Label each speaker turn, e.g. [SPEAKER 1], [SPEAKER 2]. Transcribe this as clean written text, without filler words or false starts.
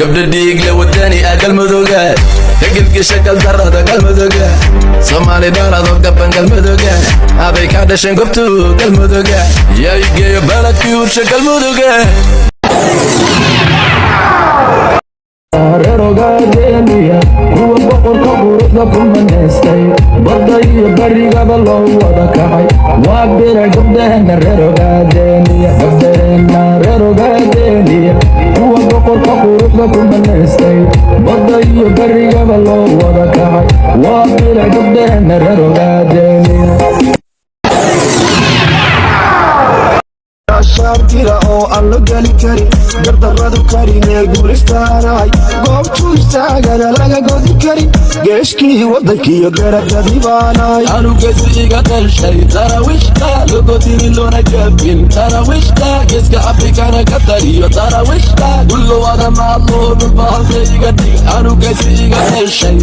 [SPEAKER 1] قبل الديق لو الثاني أكل مذوقة تقلق شكل درد أكل مذوقة صومالي دارد وقبن قل مذوقة هذي كاد شنقبتو قل مذوقة يا يجي بلد كيور شكل مذوقة
[SPEAKER 2] reerogaadeniya kuwa boqorka quruxda ku manaystay badda iyo barigaba loo wada kacay waa bira gabdhaheenna reerogaadeniya gabdhaheenna reerogaadeniya kuwa boqorka quruxda ku manaystay badda iyo barigaba loo wada kacay waa bira gabdhaheenna reerogaadeniya
[SPEAKER 3] shaartira oo aan la geli karin gardarradu karinee guulistaanahay goobtu istaagana laga godi karin geeshkii waddankiiyo garadadii baanahay
[SPEAKER 1] anugesiga dhelshay tarawishta logodini loona jabin tarawishta geeska afrikana ka taliyo tarawishta gullo wada maadloo dhulbahalka iga dhig anugesiga dhelshay